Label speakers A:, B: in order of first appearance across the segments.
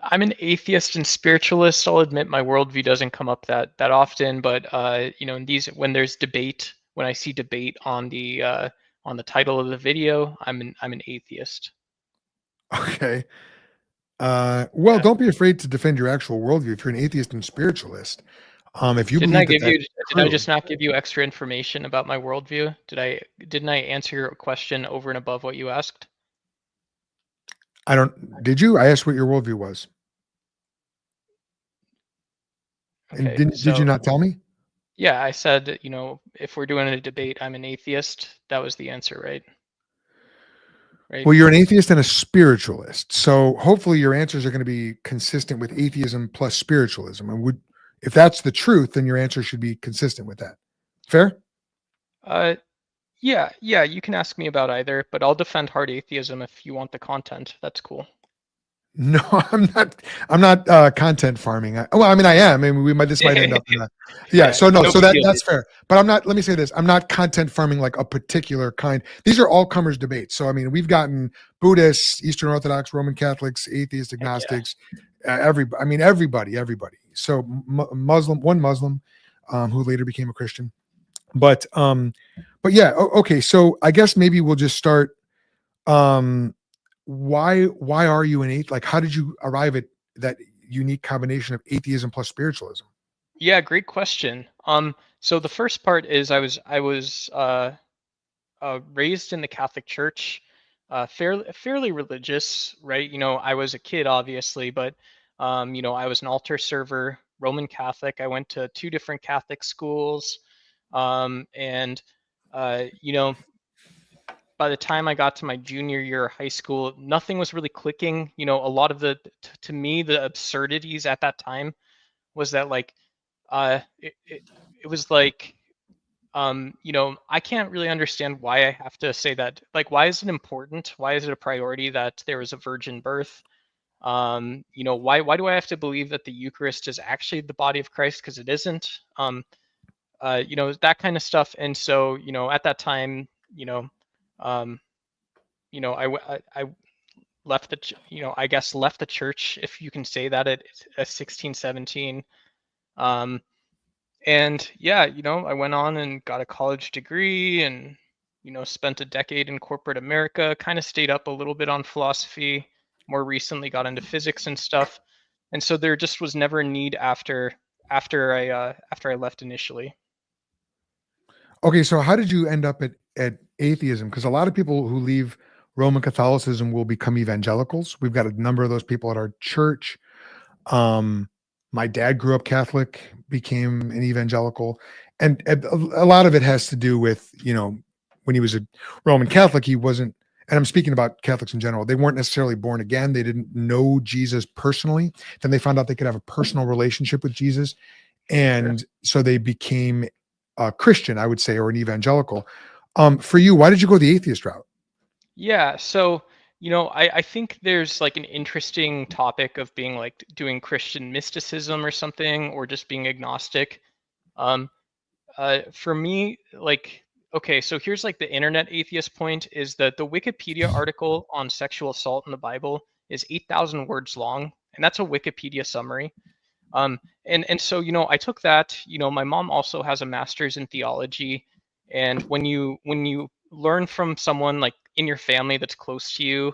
A: I'm an atheist and spiritualist. I'll admit my worldview doesn't come up that often, but in these when there's debate, when I see debate on the title of the video, I'm an atheist.
B: Okay. Well,
A: Yeah.
B: don't be afraid to defend your actual worldview if you're an atheist and spiritualist. If you
A: Didn't I
B: believe that
A: give you
B: that's
A: did I
B: true,
A: just not give you extra information about my worldview? Didn't I answer your question over and above what you asked?
B: I don't. Did you? I asked what your worldview was, and
A: Okay.
B: did you
A: So
B: not tell me?
A: yeah, I said, if we're doing a debate, I'm an atheist. That was the answer, right? Right?
B: Well, you're an atheist and a spiritualist, so hopefully your answers are going to be consistent with atheism plus spiritualism. And if that's the truth, then your answer should be consistent with that. Fair?
A: Uh yeah, you can ask me about either, but I'll defend hard atheism if you want the content. That's cool.
B: No, I'm not. I'm not content farming. Well, I mean, I am. I mean, this might end up in a. Yeah.
A: Yeah,
B: So no.
A: no
B: So
A: big deal,
B: that's
A: dude.
B: fair. But I'm not. Let me say this. I'm not content farming like a particular kind. These are all comers debates. So I mean, we've gotten Buddhists, Eastern Orthodox, Roman Catholics, atheists,
A: Heck yeah.
B: agnostics. I mean, everybody. So one Muslim, who later became a Christian. But yeah. Okay. So I guess maybe we'll just start. Um, why are you an atheist? Like, how did you arrive at that unique combination of atheism plus spiritualism?
A: Yeah, great question. So the first part is I was raised in the Catholic Church, fairly religious, right? I was a kid, obviously, but I was an altar server, Roman Catholic. I went to two different Catholic schools, and uh, you know, by the time I got to my junior year of high school, nothing was really clicking. A lot of to me, the absurdities at that time was that like, it was like, I can't really understand why I have to say that. Like, why is it important? Why is it a priority that there was a virgin birth? Why do I have to believe that the Eucharist is actually the body of Christ? Because it isn't. That kind of stuff. And so, at that time, um, I left I guess left the church, if you can say that, at 16, 17. Um, and yeah, I went on and got a college degree and, spent a decade in corporate America, kind of stayed up a little bit on philosophy, more recently got into physics and stuff. And so there just was never a need after I left initially.
B: Okay, so how did you end up at atheism? Because a lot of people who leave Roman Catholicism will become evangelicals. We've got a number of those people at our church. My dad grew up Catholic, became an evangelical, and a lot of it has to do with when he was a Roman Catholic, he wasn't. And I'm speaking about Catholics in general. They weren't necessarily born again. They didn't know Jesus personally. Then they found out they could have a personal relationship with Jesus,
A: Sure.
B: and so they became a Christian, I would say, or an evangelical. For you, why did you go the atheist route?
A: Yeah, so I think there's like an interesting topic of being like doing Christian mysticism or something, or just being agnostic. Um, for me, like, okay, so here's like the internet atheist point is that the Wikipedia article on sexual assault in the Bible is 8,000 words long, and that's a Wikipedia summary. And so I took that. My mom also has a master's in theology, and when you learn from someone like in your family that's close to you,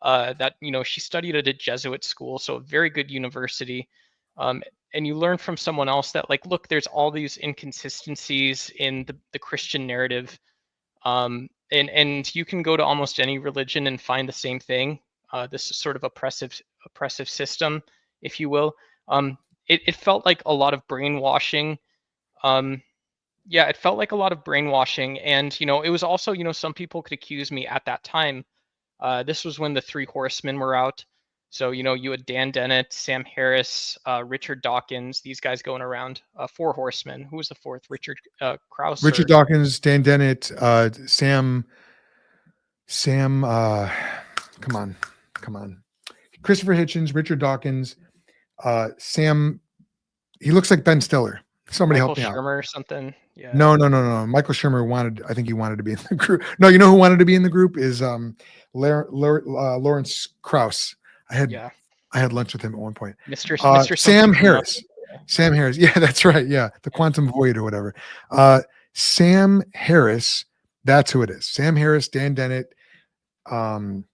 A: that she studied at a Jesuit school, so a very good university. Um, and you learn from someone else that like, look, there's all these inconsistencies in the Christian narrative, and you can go to almost any religion and find the same thing. This sort of oppressive system, if you will. It felt like a lot of brainwashing. Um, yeah, it felt like a lot of brainwashing, and it was also, some people could accuse me at that time. This was when the Three Horsemen were out. So, you had Dan Dennett, Sam Harris, Richard Dawkins, these guys going around. Four Horsemen. Who was the fourth? Richard Krause
B: Richard
A: or
B: Dawkins, Dan Dennett, Sam, come on. Christopher Hitchens, Richard Dawkins, Sam. He looks like Ben Stiller. Somebody
A: Michael
B: help me out.
A: Shermer or something. Yeah.
B: No. Michael Shermer wanted. I think he wanted to be in the group. No, you know who wanted to be in the group is Lawrence Krauss. I had
A: Yeah.
B: I had lunch with him at one point.
A: Mr.
B: Sam
A: Something or nothing.
B: Harris. Sam Harris. Yeah, that's right. Yeah, the quantum void or whatever. Sam Harris. That's who it is. Sam Harris, Dan Dennett.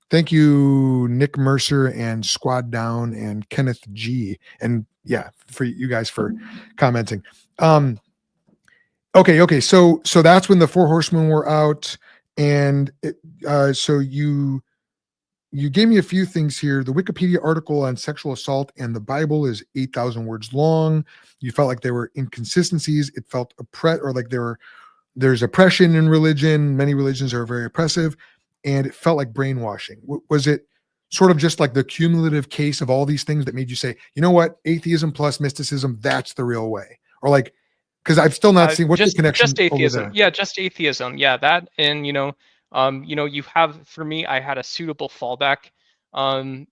B: Thank you, Nick Mercer and Squad Down and Kenneth G. And yeah, for you guys for commenting. Okay. So that's when the Four Horsemen were out, and so you gave me a few things here. The Wikipedia article on sexual assault and the Bible is 8,000 words long. You felt like there were inconsistencies. It felt or like there's oppression in religion. Many religions are very oppressive, and it felt like brainwashing. Was it sort of just like the cumulative case of all these things that made you say, you know what, atheism plus mysticism, that's the real way? Or like, because I've still not seen what's the connection
A: just
B: over
A: atheism.
B: there.
A: Yeah, just atheism. Yeah, that and you have for me, I had a suitable fallback. I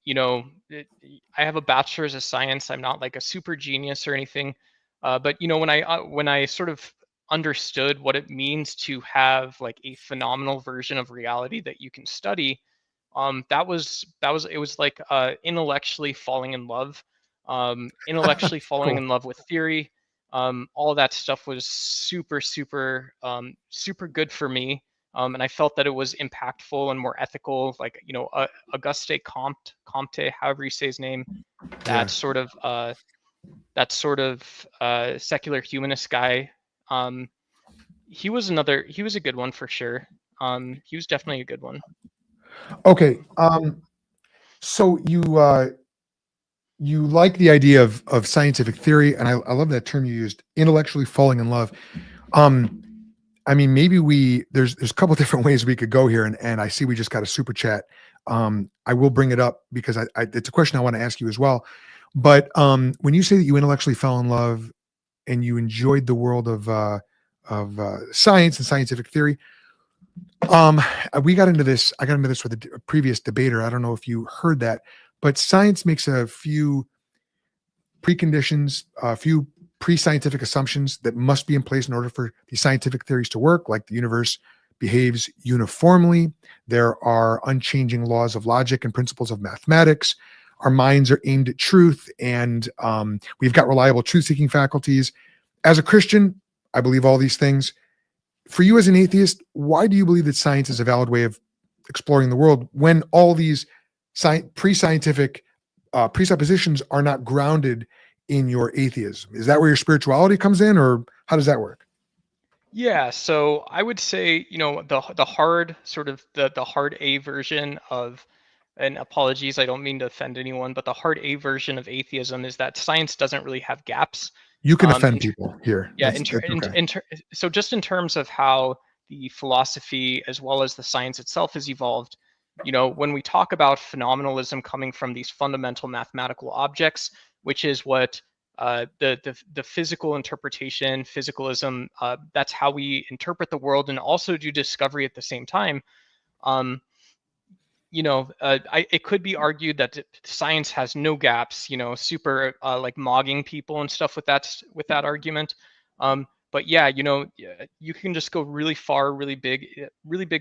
A: have a bachelor's of science. I'm not like a super genius or anything, but when I sort of understood what it means to have like a phenomenal version of reality that you can study, it was like intellectually falling in love, intellectually falling
B: Cool.
A: in love with theory. All of that stuff was super good for me. And I felt that it was impactful and more ethical, like Auguste Comte, however you say his name,
B: Yeah.
A: that sort of secular humanist guy. He was a good one for sure. He was definitely a good one.
B: Okay. So you like the idea of scientific theory, and I love that term you used, intellectually falling in love. I mean, maybe there's a couple different ways we could go here, and I see we just got a super chat. I will bring it up because it's a question I want to ask you as well. But when you say that you intellectually fell in love and you enjoyed the world of science and scientific theory, we got into this. I got into this with a previous debater. I don't know if you heard that, but science makes a few preconditions, a few pre-scientific assumptions that must be in place in order for these scientific theories to work, like the universe behaves uniformly. There are unchanging laws of logic and principles of mathematics. Our minds are aimed at truth, and we've got reliable truth-seeking faculties. As a Christian, I believe all these things. For you as an atheist, why do you believe that science is a valid way of exploring the world when all these pre-scientific presuppositions are not grounded in your atheism? Is that where your spirituality comes in, or how does that work?
A: Yeah, so I would say, the hard sort of the hard A version of, and apologies, I don't mean to offend anyone, but the hard A version of atheism is that science doesn't really have gaps.
B: You can
A: In
B: offend
A: ter-
B: people here.
A: yeah,
B: That's okay.
A: so just in terms of how the philosophy as well as the science itself has evolved, when we talk about phenomenalism coming from these fundamental mathematical objects, which is what the physical interpretation, physicalism, that's how we interpret the world and also do discovery at the same time. Um, it could be argued that science has no gaps, super like mogging people and stuff with that argument. But yeah, you can just go really far, really big,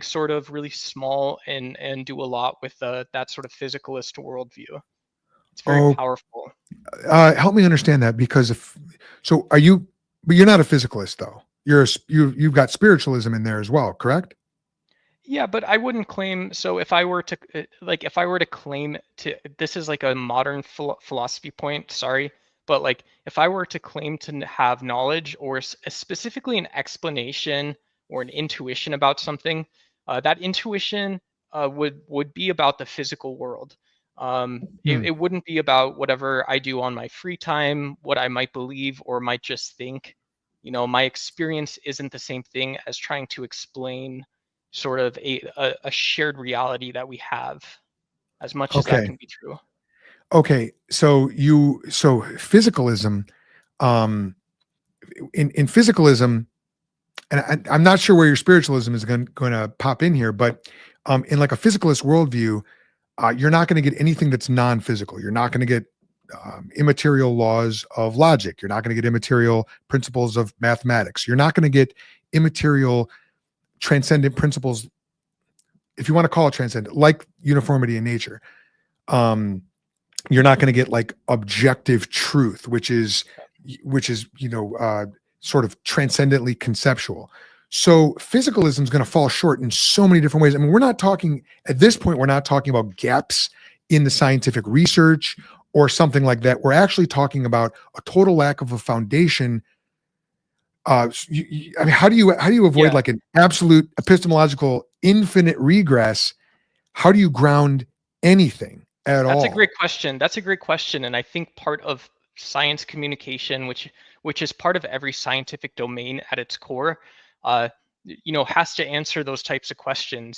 A: sort of really small, and do a lot with that sort of physicalist worldview. It's very
B: Oh,
A: powerful.
B: help me understand that, because but you're not a physicalist though. You've got spiritualism in there as well, correct?
A: Yeah, but I wouldn't claim. So if I were to if I were to claim to, this is like a modern philosophy point. Sorry, but like if I were to claim to have knowledge or specifically an explanation or an intuition about something, that intuition would be about the physical world.
B: Hmm.
A: It wouldn't be about whatever I do on my free time, what I might believe or might just think. My experience isn't the same thing as trying to explain sort of a shared reality that we have, as much as that
B: Okay.
A: can be true.
B: Okay. So physicalism, um, in physicalism, and I'm not sure where your spiritualism is going to pop in here, but in like a physicalist worldview, you're not going to get anything that's non-physical. You're not going to get immaterial laws of logic. You're not going to get immaterial principles of mathematics. You're not going to get immaterial transcendent principles, if you want to call it transcendent, like uniformity in nature. Um, you're not going to get like objective truth, which is sort of transcendently conceptual. So physicalism is going to fall short in so many different ways. I mean, we're not talking at this point, we're not talking about gaps in the scientific research or something like that. We're actually talking about a total lack of a foundation. I mean, how do you avoid
A: Yeah,
B: like an absolute epistemological infinite regress? How do you ground anything at
A: that's a
B: all?
A: great question. That's a great question, and I think part of science communication, which is part of every scientific domain at its core, has to answer those types of questions.